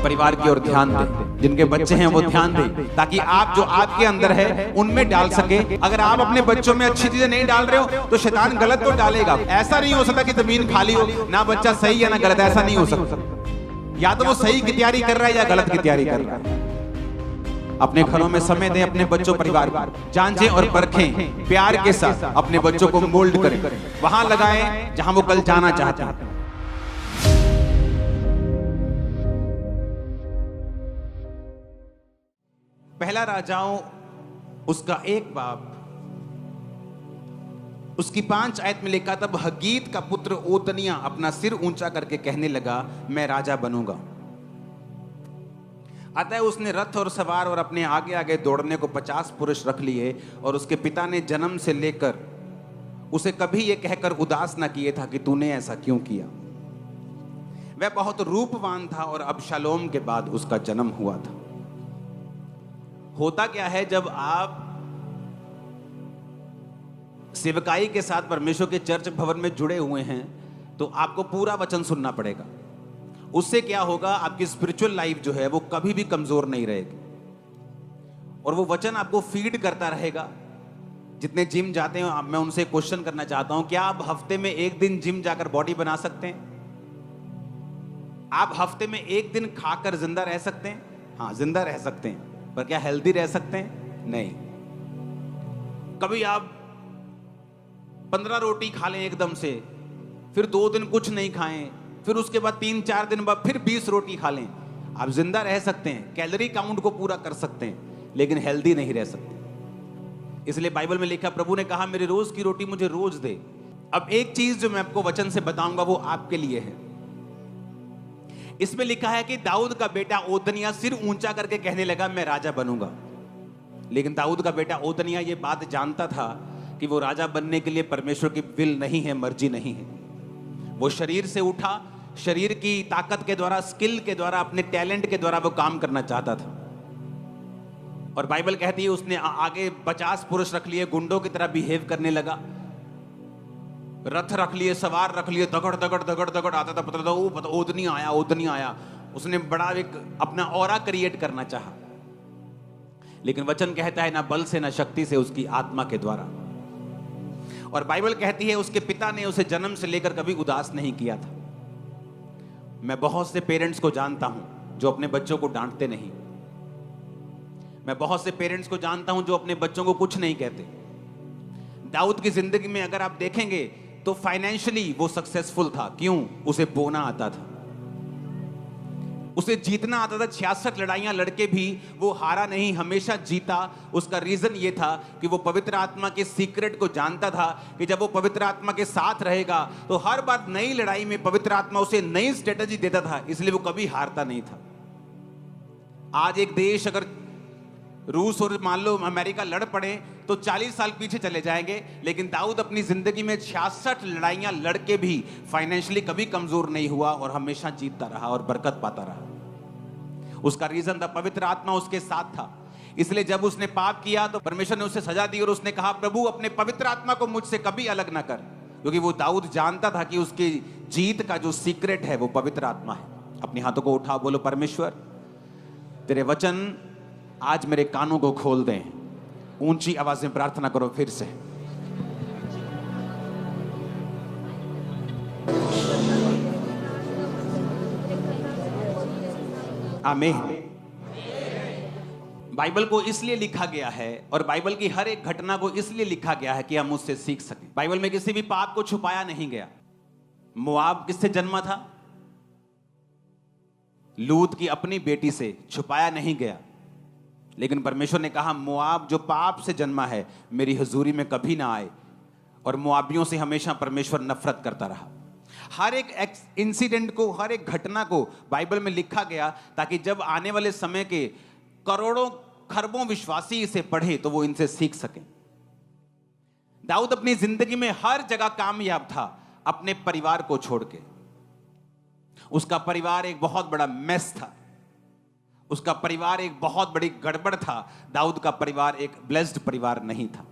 परिवार की ओर ध्यान दें, जिनके बच्चे हैं वो ध्यान दें, ताकि आप जो आपके अंदर है उनमें डाल सके। अगर आप अपने बच्चों में अच्छी चीजें नहीं डाल रहे हो तो शैतान गलत तो डालेगा। ऐसा नहीं हो सकता कि जमीन खाली हो, ना बच्चा सही है ना गलत, ऐसा नहीं हो सकता। या तो वो सही की तैयारी कर रहा है या गलत की तैयारी कर रहा है। अपने घरों में समय दें, अपने बच्चों परिवार को जांचें और परखें, प्यार के साथ अपने बच्चों को मोल्ड करें, वहां लगाएं जहां वो कल जाना चाहते हैं। पहला राजाओं उसका 1 बाब उसकी 5 आयत में लिखा, तब हगीत का पुत्र ओतनिया अपना सिर ऊंचा करके कहने लगा, मैं राजा बनूंगा। अतः उसने रथ और सवार और अपने आगे आगे दौड़ने को 50 पुरुष रख लिए, और उसके पिता ने जन्म से लेकर उसे कभी यह कहकर उदास न किए था कि तूने ऐसा क्यों किया। वह बहुत रूपवान था और अबशालोम के बाद उसका जन्म हुआ था। होता क्या है, जब आप सेवकाई के साथ परमेश्वर के चर्च भवन में जुड़े हुए हैं तो आपको पूरा वचन सुनना पड़ेगा। उससे क्या होगा, आपकी स्पिरिचुअल लाइफ जो है वो कभी भी कमजोर नहीं रहेगी, और वो वचन आपको फीड करता रहेगा। जितने जिम जाते हैं, मैं उनसे क्वेश्चन करना चाहता हूं, क्या आप हफ्ते में 1 दिन जिम जाकर बॉडी बना सकते हैं? आप हफ्ते में 1 दिन खाकर जिंदा रह सकते हैं? हाँ, जिंदा रह सकते हैं, पर क्या हेल्दी रह सकते हैं? नहीं। कभी आप 15 रोटी खा लें एकदम से, फिर 2 दिन कुछ नहीं खाएं, फिर उसके बाद 3-4 दिन बाद फिर 20 रोटी खा लें, आप जिंदा रह सकते हैं, कैलोरी काउंट को पूरा कर सकते हैं, लेकिन हेल्दी नहीं रह सकते। इसलिए बाइबल में लिखा, प्रभु ने कहा मेरी रोज की रोटी मुझे रोज दे। अब एक चीज जो मैं आपको वचन से बताऊंगा वो आपके लिए है। इसमें लिखा है कि दाऊद का बेटा ओतनिया सिर ऊंचा करके कहने लगा, मैं राजा बनूंगा। लेकिन दाऊद का बेटा ओतनिया ये बात जानता था कि वो राजा बनने के लिए परमेश्वर की विल नहीं है, मर्जी नहीं है। वो शरीर से उठा, शरीर की ताकत के द्वारा, स्किल के द्वारा, अपने टैलेंट के द्वारा वो काम करना चाहता था। और बाइबल कहती है उसने आगे 50 पुरुष रख लिए, गुंडों की तरह बिहेव करने लगा। रथ रख लिए, सवार रख लिए, दगड़ दगड़ दगड़ दगड़ आता था, पता था ओतनिया आया, ओतनिया आया। उसने बड़ा एक अपना ऑरा क्रिएट करना चाहा, लेकिन वचन कहता है ना बल से ना शक्ति से, उसकी आत्मा के द्वारा। और बाइबल कहती है उसके पिता ने उसे जन्म से लेकर कभी उदास नहीं किया था। मैं बहुत से पेरेंट्स को जानता हूं जो अपने बच्चों को डांटते नहीं। मैं बहुत से पेरेंट्स को जानता हूं जो अपने बच्चों को कुछ नहीं कहते। दाऊद की जिंदगी में अगर आप देखेंगे तो फाइनेंशियली वो सक्सेसफुल था। क्यों? उसे बोना आता था, उसे जीतना आता था। 66 लड़ाइयां लड़के भी वो हारा नहीं, हमेशा जीता। उसका रीजन ये था कि वो पवित्र आत्मा के सीक्रेट को जानता था कि जब वो पवित्र आत्मा के साथ रहेगा तो हर बार नई लड़ाई में पवित्र आत्मा उसे नई स्ट्रेटजी देता था, इसलिए वो कभी हारता नहीं था। आज एक देश अगर रूस और मान लो अमेरिका लड़ पड़े तो 40 साल पीछे चले जाएंगे, लेकिन दाऊद अपनी जिंदगी में 66 लड़ाइयां लड़के भी फाइनेंशियली कभी कमजोर नहीं हुआ और हमेशा जीतता रहा और बरकत पाता रहा। उसका रीजन था पवित्र आत्मा उसके साथ था। इसलिए जब उसने पाप किया तो परमेश्वर ने उसे सजा दी और उसने कहा, प्रभु अपने पवित्र आत्मा को मुझसे कभी अलग ना कर, क्योंकि वो दाऊद जानता था कि उसकी जीत का जो सीक्रेट है वो पवित्र आत्मा है। अपने हाथों को उठाओ, बोलो, परमेश्वर तेरे वचन आज मेरे कानों को खोल दें। ऊंची आवाज में प्रार्थना करो फिर से। आमीन। बाइबल को इसलिए लिखा गया है और बाइबल की हर एक घटना को इसलिए लिखा गया है कि हम उससे सीख सकें। बाइबल में किसी भी पाप को छुपाया नहीं गया। मोआब किससे जन्मा था? लूत की अपनी बेटी से, छुपाया नहीं गया। लेकिन परमेश्वर ने कहा मोआब जो पाप से जन्मा है मेरी हुजूरी में कभी ना आए, और मोआबियों से हमेशा परमेश्वर नफरत करता रहा। हर एक इंसिडेंट को, हर एक घटना को बाइबल में लिखा गया ताकि जब आने वाले समय के करोड़ों खरबों विश्वासी इसे पढ़े तो वो इनसे सीख सकें। दाऊद अपनी जिंदगी में हर जगह कामयाब था अपने परिवार को छोड़ के। उसका परिवार एक बहुत बड़ा मेस था, उसका परिवार एक बहुत बड़ी गड़बड़ था। दाऊद का परिवार एक ब्लेस्ड परिवार नहीं था।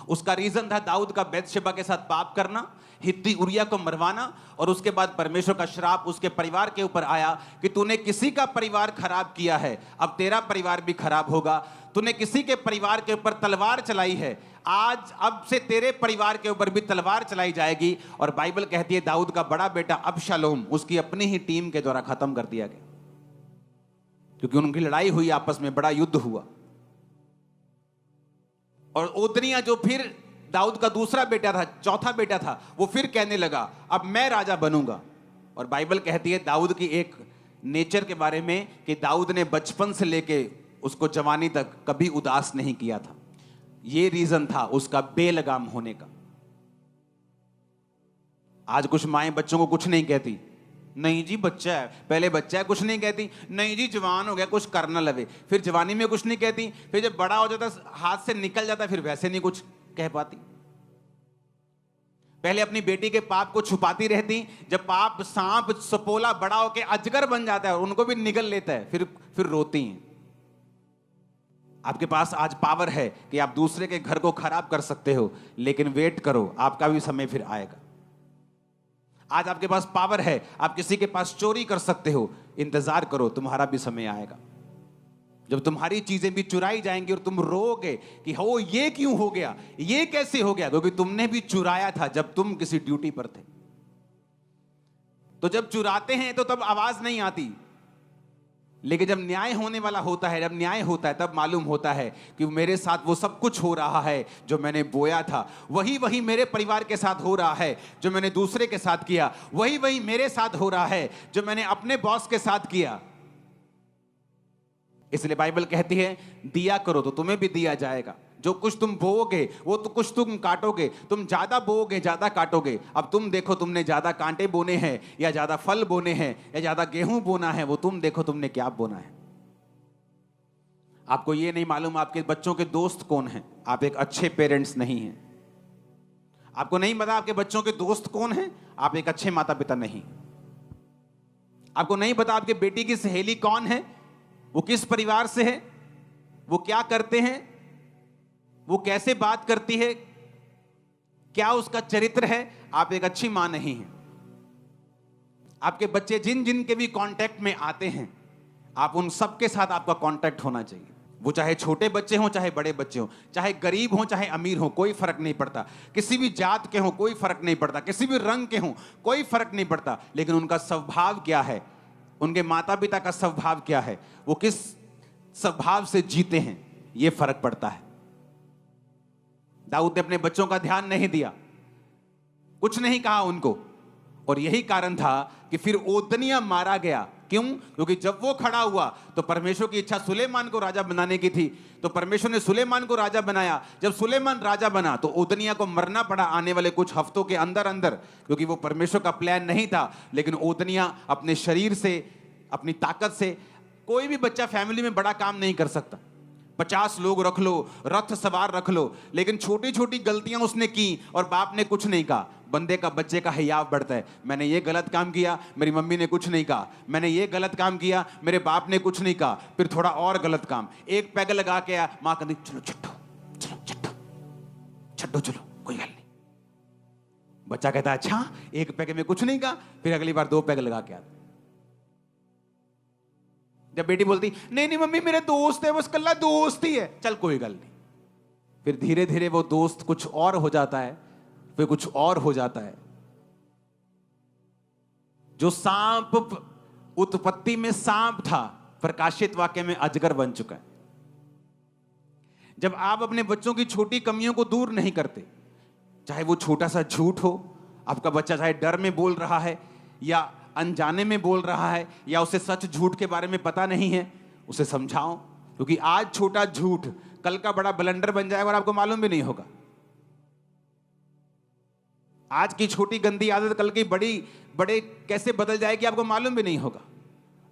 उसका रीजन था दाऊद का बैतशेबा के साथ पाप करना, हित्ती उरिया को मरवाना, और उसके बाद परमेश्वर का श्राप उसके परिवार के ऊपर आया कि तूने किसी का परिवार खराब किया है, अब तेरा परिवार भी खराब होगा। तूने किसी के परिवार के ऊपर तलवार चलाई है, आज अब से तेरे परिवार के ऊपर भी तलवार चलाई जाएगी। और बाइबल कहती है दाऊद का बड़ा बेटा अबशालोम उसकी अपनी ही टीम के द्वारा खत्म कर दिया गया, क्योंकि उनकी लड़ाई हुई, आपस में बड़ा युद्ध हुआ। और ओदनिया जो फिर दाऊद का दूसरा बेटा था, चौथा बेटा था, वो फिर कहने लगा अब मैं राजा बनूंगा। और बाइबल कहती है दाऊद की एक नेचर के बारे में कि दाऊद ने बचपन से लेके उसको जवानी तक कभी उदास नहीं किया था। ये रीजन था उसका बेलगाम होने का। आज कुछ माएं बच्चों को कुछ नहीं कहती, नहीं जी बच्चा है, पहले बच्चा है कुछ नहीं कहती, नहीं जी जवान हो गया कुछ करना लगे, फिर जवानी में कुछ नहीं कहती, फिर जब बड़ा हो जाता हाथ से निकल जाता फिर वैसे नहीं कुछ कह पाती। पहले अपनी बेटी के पाप को छुपाती रहती, जब पाप सांप सपोला बड़ा होके अजगर बन जाता है और उनको भी निगल लेता है फिर रोती हैं। आपके पास आज पावर है कि आप दूसरे के घर को खराब कर सकते हो, लेकिन वेट करो आपका भी समय फिर आएगा। आज आपके पास पावर है, आप किसी के पास चोरी कर सकते हो, इंतजार करो तुम्हारा भी समय आएगा जब तुम्हारी चीजें भी चुराई जाएंगी और तुम रोगे कि हो ये क्यों हो गया, ये कैसे हो गया, क्योंकि तुमने भी चुराया था जब तुम किसी ड्यूटी पर थे। तो जब चुराते हैं तो तब आवाज नहीं आती, लेकिन जब न्याय होने वाला होता है, जब न्याय होता है तब मालूम होता है कि मेरे साथ वो सब कुछ हो रहा है जो मैंने बोया था, वही मेरे परिवार के साथ हो रहा है जो मैंने दूसरे के साथ किया, वही मेरे साथ हो रहा है जो मैंने अपने बॉस के साथ किया। इसलिए बाइबल कहती है दिया करो तो तुम्हें भी दिया जाएगा, जो कुछ तुम बोओगे वो तो कुछ तुम काटोगे, तुम ज्यादा बोओगे ज्यादा काटोगे। अब तुम देखो तुमने ज्यादा कांटे बोने हैं या ज्यादा फल बोने हैं या ज्यादा गेहूं बोना है, वो तुम देखो तुमने क्या बोना है। आपको ये नहीं मालूम आपके बच्चों के दोस्त कौन हैं, आप एक अच्छे पेरेंट्स नहीं हैं। आपको नहीं पता आपके बच्चों के दोस्त कौन हैं, आप एक अच्छे माता पिता नहीं। आपको नहीं पता आपके बेटी की सहेली कौन है, वो किस परिवार से है, वो क्या करते हैं, वो कैसे बात करती है, क्या उसका चरित्र है, आप एक अच्छी मां नहीं हैं। आपके बच्चे जिन जिन के भी कांटेक्ट में आते हैं, आप उन सब के साथ आपका कांटेक्ट होना चाहिए। वो चाहे छोटे बच्चे हों चाहे बड़े बच्चे हों, चाहे गरीब हों चाहे अमीर हों, कोई फर्क नहीं पड़ता, किसी भी जात के हों कोई फर्क नहीं पड़ता, किसी भी रंग के हों कोई फर्क नहीं पड़ता, लेकिन उनका स्वभाव क्या है, उनके माता पिता का स्वभाव क्या है, वो किस स्वभाव से जीते हैं, ये फर्क पड़ता है। दाऊद ने अपने बच्चों का ध्यान नहीं दिया, कुछ नहीं कहा उनको, और यही कारण था कि फिर ओदनिया मारा गया। क्यों? क्योंकि जब वो खड़ा हुआ तो परमेश्वर की इच्छा सुलेमान को राजा बनाने की थी, तो परमेश्वर ने सुलेमान को राजा बनाया। जब सुलेमान राजा बना तो ओदनिया को मरना पड़ा आने वाले कुछ हफ्तों के अंदर अंदर, क्योंकि वो परमेश्वर का प्लान नहीं था। लेकिन ओदनिया अपने शरीर से, अपनी ताकत से, कोई भी बच्चा फैमिली में बड़ा काम नहीं कर सकता। 50 लोग रख लो, रथ सवार रख लो, लेकिन छोटी छोटी गलतियां उसने की और बाप ने कुछ नहीं कहा। बंदे का, बच्चे का हियाव बढ़ता है, मैंने ये गलत काम किया, मेरी मम्मी ने कुछ नहीं कहा, मैंने ये गलत काम किया, मेरे बाप ने कुछ नहीं कहा, फिर थोड़ा और गलत काम, एक पैग लगा के आया, मां कहती चलो छट्टो, चलो छट्टो छट्टो, चलो कोई गल नहीं। बच्चा कहता अच्छा एक पैग में कुछ नहीं कहा, फिर अगली बार 2 पैग लगा के आता। जब बेटी बोलती नहीं नहीं मम्मी मेरे दोस्त है, बस कल्ला दोस्त ही है, चल कोई गल नहीं, फिर धीरे धीरे वो दोस्त कुछ और हो जाता है, फिर कुछ और हो जाता है। जो सांप उत्पत्ति में सांप था, प्रकाशित वाक्य में अजगर बन चुका है। जब आप अपने बच्चों की छोटी कमियों को दूर नहीं करते, चाहे वो छोटा सा झूठ हो, आपका बच्चा चाहे डर में बोल रहा है या अनजाने में बोल रहा है या उसे सच झूठ के बारे में पता नहीं है, उसे समझाओ, क्योंकि आज छोटा झूठ कल का बड़ा ब्लंडर बन जाएगा और आपको मालूम भी नहीं होगा। आज की छोटी गंदी आदत कल की बड़े कैसे बदल जाएगी आपको मालूम भी नहीं होगा।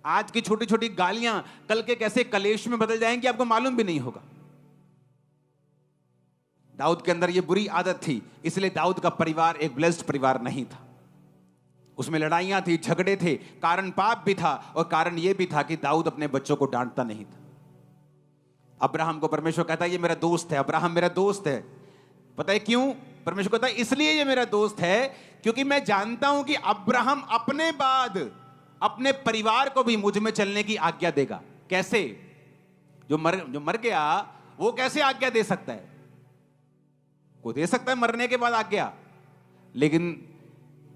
आज की छोटी छोटी गालियां कल के कैसे कलेश में बदल जाएंगी आपको मालूम भी नहीं होगा। दाऊद के अंदर यह बुरी आदत थी, इसलिए दाऊद का परिवार एक ब्लेस्ड परिवार नहीं था। उसमें लड़ाइयां थी, झगड़े थे, कारण पाप भी था और कारण यह भी था कि दाऊद अपने बच्चों को डांटता नहीं था। अब्राहम को परमेश्वर कहता है ये मेरा दोस्त है, अब्राहम मेरा दोस्त है, पता है क्यों? परमेश्वर कहता है इसलिए ये मेरा दोस्त है क्योंकि मैं जानता हूं कि अब्राहम अपने बाद अपने परिवार को भी मुझ में चलने की आज्ञा देगा। कैसे? जो मर गया वो कैसे आज्ञा दे सकता है? वो दे सकता है मरने के बाद आज्ञा, लेकिन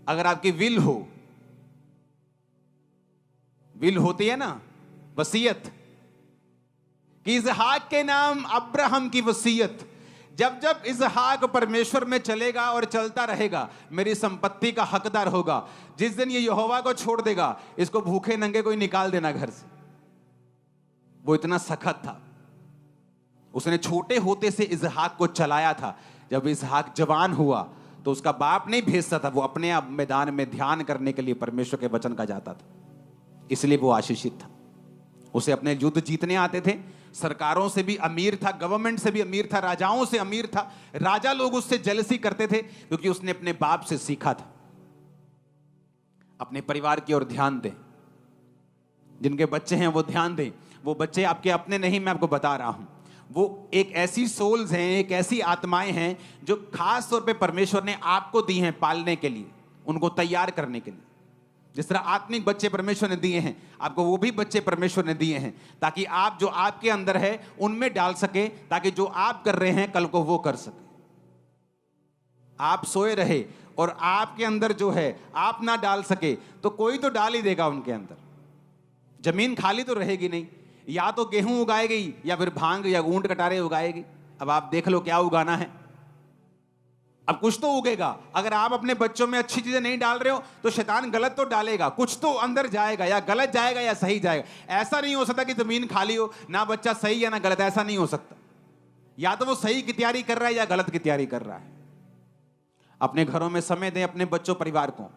अगर आपकी विल होती है ना, वसीयत कि इसहाक के नाम अब्राहम की वसीयत, जब जब इसहाक परमेश्वर में चलेगा और चलता रहेगा मेरी संपत्ति का हकदार होगा। जिस दिन ये यहोवा को छोड़ देगा इसको भूखे नंगे कोई निकाल देना घर से। वो इतना सख्त था। उसने छोटे होते से इसहाक को चलाया था। जब इसहाक जवान हुआ तो उसका बाप नहीं भेजता था, वो अपने आप मैदान में ध्यान करने के लिए परमेश्वर के वचन का जाता था, इसलिए वो आशीषित था। उसे अपने युद्ध जीतने आते थे, सरकारों से भी अमीर था, गवर्नमेंट से भी अमीर था, राजाओं से अमीर था। राजा लोग उससे जेलसी करते थे क्योंकि उसने अपने बाप से सीखा था। अपने परिवार की ओर ध्यान दें, जिनके बच्चे हैं वो ध्यान दें। वो बच्चे आपके अपने नहीं, मैं आपको बता रहा हूं, वो एक ऐसी सोल्स हैं, एक ऐसी आत्माएं हैं जो खास तौर पे परमेश्वर ने आपको दी हैं पालने के लिए, उनको तैयार करने के लिए। जिस तरह आत्मिक बच्चे परमेश्वर ने दिए हैं आपको, वो भी बच्चे परमेश्वर ने दिए हैं ताकि आप जो आपके अंदर है उनमें डाल सके, ताकि जो आप कर रहे हैं कल को वो कर सके। आप सोए रहे और आपके अंदर जो है आप ना डाल सके तो कोई तो डाल ही देगा उनके अंदर। जमीन खाली तो रहेगी नहीं, या तो गेहूं उगाएगी या फिर भांग या ऊंट कटारे उगाएगी। अब आप देख लो क्या उगाना है, अब कुछ तो उगेगा। अगर आप अपने बच्चों में अच्छी चीजें नहीं डाल रहे हो तो शैतान गलत तो डालेगा, कुछ तो अंदर जाएगा, या गलत जाएगा या सही जाएगा। ऐसा नहीं हो सकता कि जमीन खाली हो ना बच्चा सही या ना गलत, ऐसा नहीं हो सकता। या तो वो सही की तैयारी कर रहा है या गलत की तैयारी कर रहा है। अपने घरों में समय दें, अपने बच्चों परिवार को,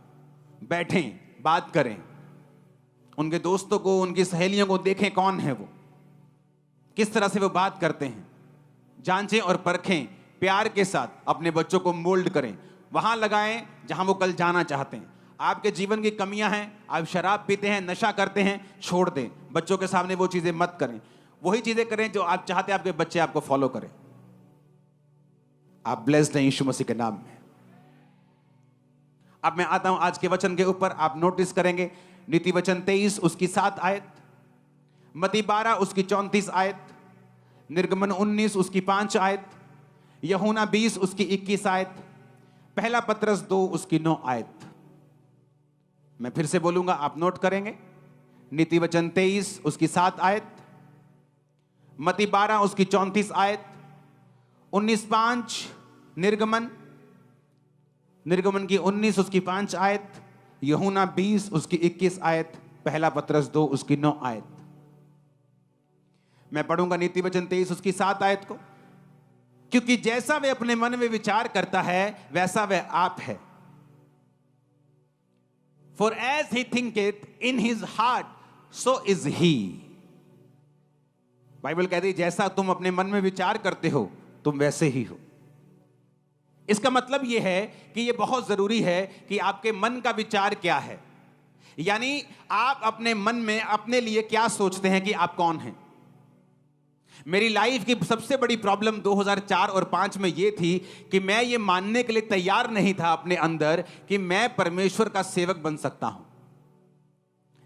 बैठें, बात करें, उनके दोस्तों को, उनकी सहेलियों को देखें कौन है वो, किस तरह से वो बात करते हैं, जांचें और परखें। प्यार के साथ अपने बच्चों को मोल्ड करें, वहां लगाएं जहां वो कल जाना चाहते हैं। आपके जीवन की कमियां हैं, आप शराब पीते हैं, नशा करते हैं, छोड़ दें। बच्चों के सामने वो चीजें मत करें, वही चीजें करें जो आप चाहते हैं आपके बच्चे आपको फॉलो करें। आप ब्लेस्ड हैं यीशु मसीह के नाम में। अब मैं आता हूं आज के वचन के ऊपर। आप नोटिस करेंगे नीति वचन 23 उसकी 7 आयत, मत्ती 12 उसकी 34 आयत, निर्गमन 19 उसकी 5 आयत, यूहन्ना 20 उसकी 21 आयत, पहला पत्रस 2 उसकी 9 आयत। मैं फिर से बोलूंगा, आप नोट करेंगे। नीति वचन 23 उसकी 7 आयत, मत्ती 12 उसकी 34 आयत, 19:5 निर्गमन की 19 उसकी 5 आयत, यूहन्ना 20 उसकी 21 आयत, पहला पत्रस 2 उसकी 9 आयत। मैं पढ़ूंगा नीति वचन 23 उसकी 7 आयत को। क्योंकि जैसा वह अपने मन में विचार करता है वैसा वह आप है। For as he thinketh in his heart, so is he। Bible कहती है जैसा तुम अपने मन में विचार करते हो तुम वैसे ही हो। इसका मतलब यह है कि यह बहुत जरूरी है कि आपके मन का विचार क्या है, यानी आप अपने मन में अपने लिए क्या सोचते हैं कि आप कौन हैं। मेरी लाइफ की सबसे बड़ी प्रॉब्लम 2004 और 5 में यह थी कि मैं ये मानने के लिए तैयार नहीं था अपने अंदर कि मैं परमेश्वर का सेवक बन सकता हूं।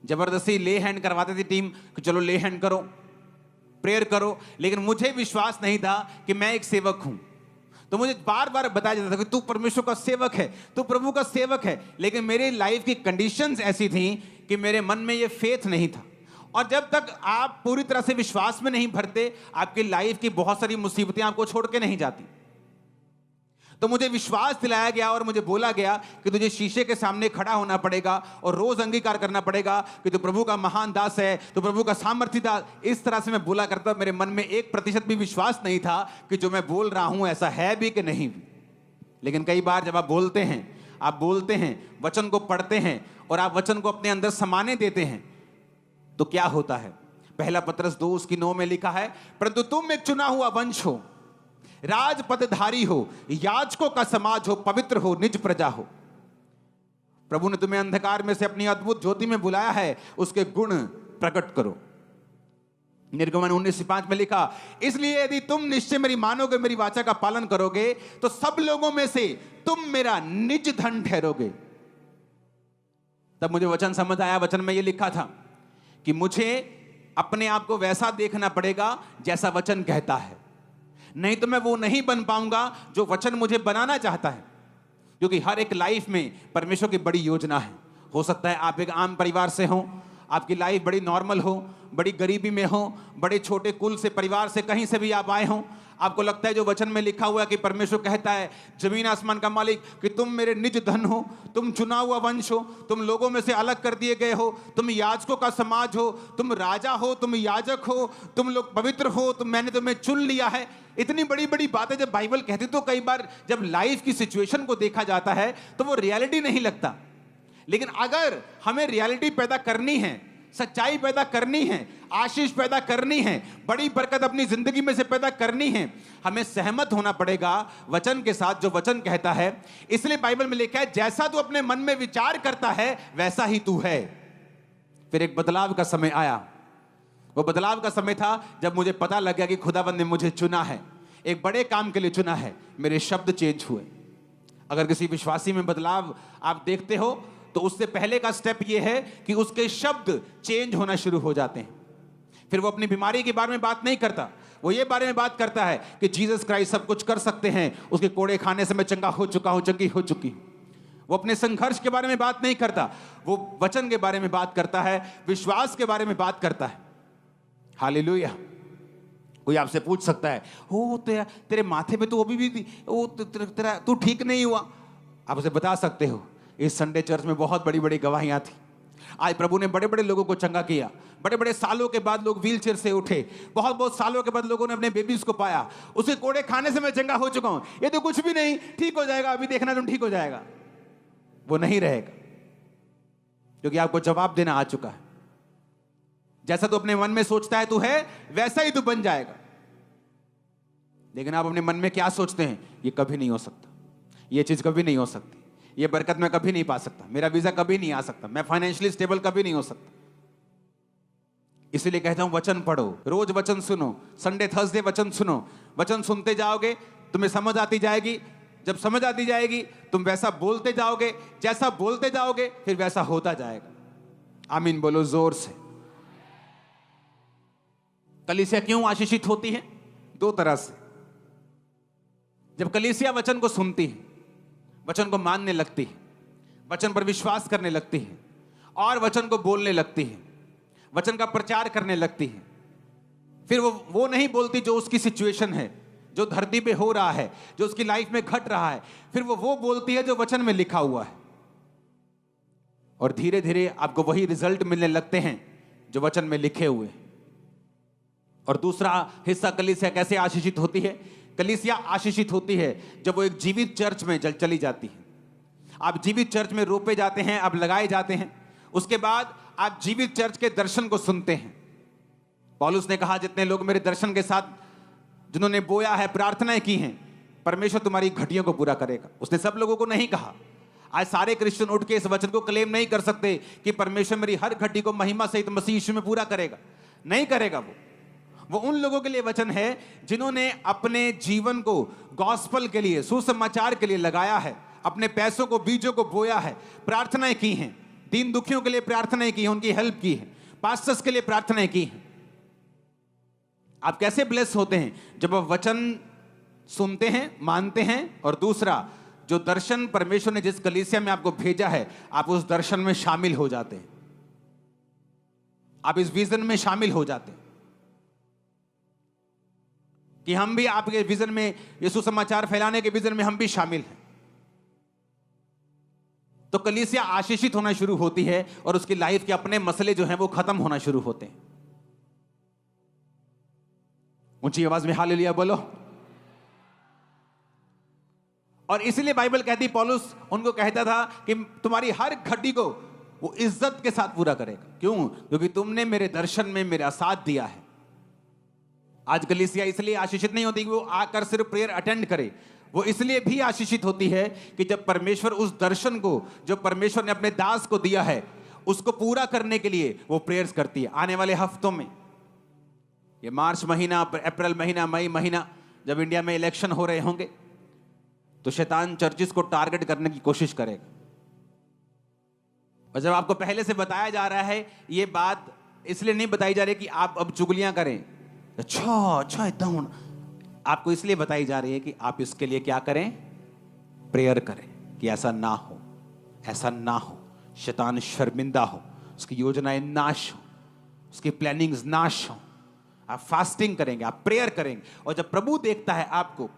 जबरदस्ती ले हैंड करवाती थी टीम कि चलो ले हैंड करो, प्रेयर करो, लेकिन मुझे विश्वास नहीं था कि मैं एक सेवक हूं। तो मुझे बार बार बताया जाता था कि तू परमेश्वर का सेवक है, तू प्रभु का सेवक है, लेकिन मेरी लाइफ की कंडीशंस ऐसी थी कि मेरे मन में ये फेथ नहीं था। और जब तक आप पूरी तरह से विश्वास में नहीं भरते, आपकी लाइफ की बहुत सारी मुसीबतें आपको छोड़ के नहीं जाती। तो मुझे विश्वास दिलाया गया और मुझे बोला गया कि तुझे शीशे के सामने खड़ा होना पड़ेगा और रोज अंगीकार करना पड़ेगा कि तू प्रभु का महान दास है, तू प्रभु का सामर्थी दास। इस तरह से मैं बोला करता, मेरे मन में 1% भी विश्वास नहीं था कि जो मैं बोल रहा हूं ऐसा है भी कि नहीं भी। लेकिन कई बार जब आप बोलते हैं, वचन को पढ़ते हैं और आप वचन को अपने अंदर समाने देते हैं तो क्या होता है। पहला पत्रस 2 उसकी 9 में लिखा है, परंतु तुम एक चुना हुआ वंश हो, राज पदधारी हो, याजकों का समाज हो, पवित्र हो, निज प्रजा हो। प्रभु ने तुम्हें अंधकार में से अपनी अद्भुत ज्योति में बुलाया है, उसके गुण प्रकट करो। निर्गमन 19:5 में लिखा, इसलिए यदि तुम निश्चय मेरी मानोगे, मेरी वाचा का पालन करोगे, तो सब लोगों में से तुम मेरा निज धन ठहरोगे। तब मुझे वचन समझ आया। वचन में यह लिखा था कि मुझे अपने आप को वैसा देखना पड़ेगा जैसा वचन कहता है, नहीं तो मैं वो नहीं बन पाऊंगा जो वचन मुझे बनाना चाहता है। क्योंकि हर एक लाइफ में परमेश्वर की बड़ी योजना है। हो सकता है आप एक आम परिवार से हो, आपकी लाइफ बड़ी नॉर्मल हो, बड़ी गरीबी में हो, बड़े छोटे कुल से, परिवार से, कहीं से भी आप आए हो। आपको लगता है जो वचन में लिखा हुआ है कि परमेश्वर कहता है, जमीन आसमान का मालिक, कि तुम मेरे निज धन हो, तुम चुना हुआ वंश हो, तुम लोगों में से अलग कर दिए गए हो, तुम याजकों का समाज हो, तुम राजा हो, तुम याजक हो, तुम लोग पवित्र हो, मैंने तुम्हें चुन लिया है। इतनी बड़ी बड़ी बातें जब बाइबल कहती तो कई बार जब लाइफ की सिचुएशन को देखा जाता है तो वो रियलिटी नहीं लगता। लेकिन अगर हमें रियलिटी पैदा करनी है, सच्चाई पैदा करनी है, आशीष पैदा करनी है, बड़ी बरकत अपनी जिंदगी में से पैदा करनी है, हमें सहमत होना पड़ेगा वचन के साथ, जो वचन कहता है। इसलिए बाइबल में लिखा है, जैसा तू अपने मन में विचार करता है वैसा ही तू है। फिर एक बदलाव का समय आया। वो बदलाव का समय था जब मुझे पता लग गया कि खुदावंद ने मुझे चुना है, एक बड़े काम के लिए चुना है। मेरे शब्द चेंज हुए। अगर किसी विश्वासी में बदलाव आप देखते हो तो उससे पहले का स्टेप यह है कि उसके शब्द चेंज होना शुरू हो जाते हैं। फिर वो अपनी बीमारी के बारे में बात नहीं करता, वो ये बारे में बात करता है कि जीसस क्राइस्ट सब कुछ कर सकते हैं, उसके कोड़े खाने से मैं चंगा हो चुका हूं, चंगी हो चुकी। वो अपने संघर्ष के बारे में बात नहीं करता, वो वचन के बारे में बात करता है, विश्वास के बारे में बात करता है। हालेलुया। कोई आपसे पूछ सकता है, ओ तेरे माथे पे तो अभी भी वो तेरा तू ठीक नहीं हुआ। आप उसे बता सकते हो, इस संडे चर्च में बहुत बड़ी बड़ी गवाहियां थी। आज प्रभु ने बड़े बड़े लोगों को चंगा किया। बड़े बड़े सालों के बाद लोग व्हील चेयर से उठे, बहुत बहुत सालों के बाद लोगों ने अपने बेबीज को पाया। उसके कोड़े खाने से मैं चंगा हो चुका हूं, ये तो कुछ भी नहीं, ठीक हो जाएगा, अभी देखना तुम ठीक हो जाएगा। वो नहीं रहेगा, क्योंकि आपको जवाब देना आ चुका है। जैसा तू अपने मन में सोचता है तू है, वैसा ही तू बन जाएगा। लेकिन आप अपने मन में क्या सोचते हैं, ये कभी नहीं हो सकता, ये चीज कभी नहीं हो सकती, ये बरकत मैं कभी नहीं पा सकता, मेरा वीजा कभी नहीं आ सकता, मैं फाइनेंशियली स्टेबल कभी नहीं हो सकता। इसीलिए कहता हूं वचन पढ़ो, रोज वचन सुनो, संडे थर्सडे वचन सुनो। वचन सुनते जाओगे, तुम्हें समझ आती जाएगी। जब समझ आती जाएगी तुम वैसा बोलते जाओगे, जैसा बोलते जाओगे फिर वैसा होता जाएगा। आमीन बोलो जोर से। कलीसिया क्यों आशीषित होती है? दो तरह से। जब कलीसिया वचन को सुनती है, वचन को मानने लगती है, वचन पर विश्वास करने लगती है और वचन को बोलने लगती है, वचन का प्रचार करने लगती है, फिर वो नहीं बोलती जो उसकी सिचुएशन है, जो धरती पे हो रहा है, जो उसकी लाइफ में घट रहा है, फिर वो बोलती है जो वचन में लिखा हुआ है। और धीरे धीरे आपको वही रिजल्ट मिलने लगते हैं जो वचन में लिखे हुए हैं। और दूसरा हिस्सा कलीसिया कैसे आशीषित होती है? कलीसिया आशीषित होती है जब वो एक जीवित चर्च में चली जाती है। आप जीवित चर्च में रोपे जाते हैं, आप लगाए जाते हैं, उसके बाद आप जीवित चर्च के दर्शन को सुनते हैं। पौलुस ने कहा, जितने लोग मेरे दर्शन के साथ जिन्होंने बोया है, प्रार्थनाएं की हैं, परमेश्वर तुम्हारी घटियों को पूरा करेगा। उसने सब लोगों को नहीं कहा। आज सारे क्रिश्चियन उठ के इस वचन को क्लेम नहीं कर सकते कि परमेश्वर मेरी हर घटी को महिमा सहित मसीह यीशु में पूरा करेगा। नहीं करेगा। वो उन लोगों के लिए वचन है जिन्होंने अपने जीवन को गॉस्पल के लिए, सुसमाचार के लिए लगाया है, अपने पैसों को, बीजों को बोया है, प्रार्थनाएं की हैं, दीन दुखियों के लिए प्रार्थनाएं की हैं, उनकी हेल्प की है, पास्टर्स के लिए प्रार्थनाएं की हैं। आप कैसे ब्लेस होते हैं? जब आप वचन सुनते हैं, मानते हैं, और दूसरा जो दर्शन परमेश्वर ने जिस कलीसिया में आपको भेजा है, आप उस दर्शन में शामिल हो जाते हैं, आप इस विजन में शामिल हो जाते हैं कि हम भी आपके विजन में, यीशु समाचार फैलाने के विजन में हम भी शामिल हैं। तो कलीसिया आशीषित होना शुरू होती है और उसकी लाइफ के अपने मसले जो हैं वो खत्म होना शुरू होते हैं। ऊंची आवाज में हालेलुया बोलो। और इसलिए बाइबल कहती, पौलुस उनको कहता था कि तुम्हारी हर घटी को वो इज्जत के साथ पूरा करेगा। क्यों? क्योंकि तुमने मेरे दर्शन में मेरा साथ दिया है। आज कलीसिया इसलिए आशीषित नहीं होती कि वो आकर सिर्फ प्रेयर अटेंड करे, वो इसलिए भी आशीषित होती है कि जब परमेश्वर उस दर्शन को, जो परमेश्वर ने अपने दास को दिया है, उसको पूरा करने के लिए वो प्रेयर्स करती है। आने वाले हफ्तों में ये मार्च महीना, अप्रैल महीना, मई महीना, जब इंडिया में इलेक्शन हो रहे होंगे तो शैतान चर्चिस को टारगेट करने की कोशिश करेगा। और जब आपको पहले से बताया जा रहा है, ये बात इसलिए नहीं बताई जा रही कि आप अब चुगलियां करें, अच्छा इतना, आपको इसलिए बताई जा रही है कि आप इसके लिए क्या करें, प्रेयर करें कि ऐसा ना हो, ऐसा ना हो, शैतान शर्मिंदा हो, उसकी योजनाएं नाश हो, उसकी प्लानिंग्स नाश हो। आप फास्टिंग करेंगे, आप प्रेयर करेंगे, और जब प्रभु देखता है आपको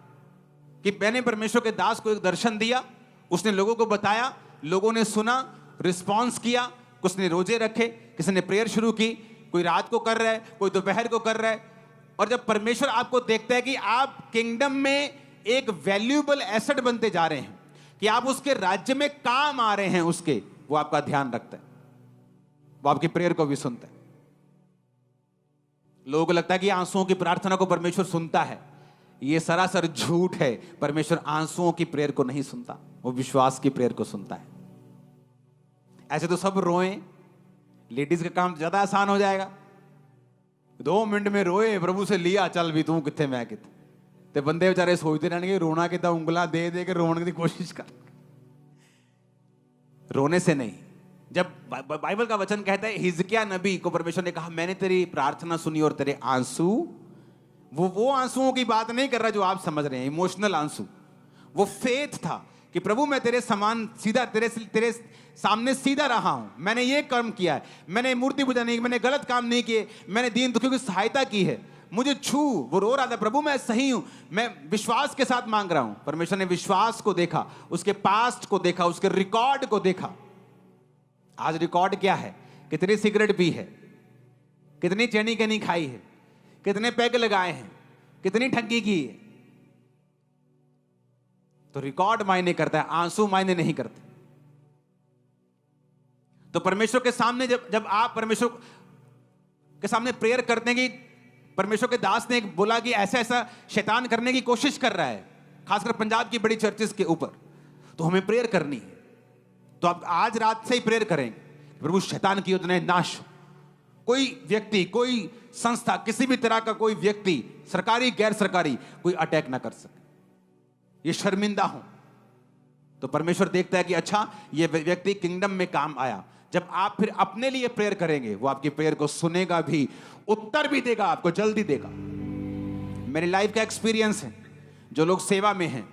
कि मैंने परमेश्वर के दास को एक दर्शन दिया, उसने लोगों को बताया, लोगों ने सुना, रिस्पॉन्स किया, कुछ ने रोजे रखे, किसी ने प्रेयर शुरू की, कोई रात को कर रहा है, कोई दोपहर को कर रहा है, और जब परमेश्वर आपको देखता है कि आप किंगडम में एक वैल्यूएबल एसेट बनते जा रहे हैं, कि आप उसके राज्य में काम आ रहे हैं, उसके वो आपका ध्यान रखता है, वो आपकी प्रेयर को भी सुनता है। लोगों को लगता है कि आंसुओं की प्रार्थना को परमेश्वर सुनता है, ये सरासर झूठ है। परमेश्वर आंसुओं की प्रेयर को नहीं सुनता, वो विश्वास की प्रेयर को सुनता है। ऐसे तो सब रोएं, लेडीज का काम ज्यादा आसान हो जाएगा, 2 मिनट में रोए, प्रभु से लिया, चल भी तू कितने मैं कितने, ते बंदे बेचारे सोचते रहने रोना कितना, उंगला दे दे के रोने की कोशिश कर, रोने से नहीं। जब बाइबल का वचन कहता है, हिजकिय्याह नबी को परमेश्वर ने कहा, मैंने तेरी प्रार्थना सुनी और तेरे आंसू, वो आंसुओं की बात नहीं कर रहा जो आप समझ रहे हैं, इमोशनल आंसू, वो फेथ था कि प्रभु मैं तेरे समान सीधा, तेरे सामने सीधा रहा हूं, मैंने ये कर्म किया है, मैंने मूर्ति पूजा नहीं की, मैंने गलत काम नहीं किए, मैंने दीन दुखियों की सहायता की है, मुझे छू। वो रो रहा था, प्रभु मैं सही हूं, मैं विश्वास के साथ मांग रहा हूं। परमेश्वर ने विश्वास को देखा, उसके पास्ट को देखा, उसके रिकॉर्ड को देखा। आज रिकॉर्ड क्या है? कितनी सिगरेट पी है, कितनी चैनी कैनी खाई है, कितने पैग लगाए हैं, कितनी ठगी की है। तो रिकॉर्ड मायने करता है, आंसू मायने नहीं करते। तो परमेश्वर के सामने जब आप परमेश्वर के सामने प्रेयर करते हैं कि परमेश्वर के दास ने बोला कि ऐसा ऐसा शैतान करने की कोशिश कर रहा है, खासकर पंजाब की बड़ी चर्चेस के ऊपर, तो हमें प्रेयर करनी है। तो आप आज रात से ही प्रेयर करेंगे, प्रभु शैतान की योजनाएं नाश हो। कोई व्यक्ति, कोई संस्था, किसी भी तरह का कोई व्यक्ति, सरकारी गैर सरकारी, कोई अटैक ना कर सके, ये शर्मिंदा हो। तो परमेश्वर देखता है कि अच्छा ये व्यक्ति किंगडम में काम आया। जब आप फिर अपने लिए प्रेयर करेंगे, वो आपकी प्रेयर को सुनेगा भी, उत्तर भी देगा, आपको जल्दी देगा। मेरी लाइफ का एक्सपीरियंस है, जो लोग सेवा में हैं,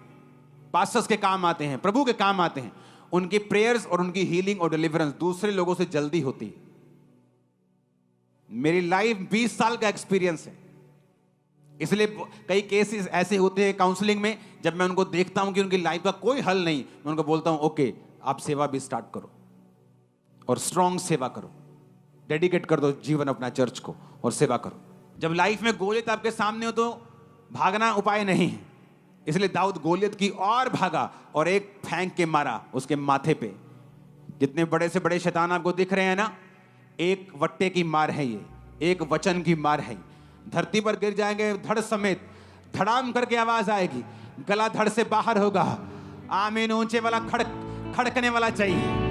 पास्टर्स के काम आते हैं, प्रभु के काम आते हैं, उनकी प्रेयर्स और उनकी हीलिंग और डिलीवरेंस दूसरे लोगों से जल्दी होती है। मेरी लाइफ 20 साल का एक्सपीरियंस है, इसलिए कई केसेस ऐसे होते हैं काउंसलिंग में, जब मैं उनको देखता हूं कि उनकी लाइफ का कोई हल नहीं, मैं उनको बोलता हूं ओके, आप सेवा भी स्टार्ट करो और स्ट्रॉन्ग सेवा करो, डेडिकेट कर दो जीवन अपना चर्च को और सेवा करो। जब लाइफ में गोलियत आपके सामने हो तो भागना उपाय नहीं है, इसलिए दाऊद गोलियत की और भागा और एक फेंक के मारा उसके माथे पे। जितने बड़े से बड़े शैतान आपको दिख रहे हैं ना, एक वट्टे की मार है ये, एक वचन की मार है। धरती पर गिर जाएंगे धड़ समेत, धड़ाम करके आवाज आएगी, गला धड़ से बाहर होगा। आमीन ऊंचे वाला खड़कने वाला चाहिए।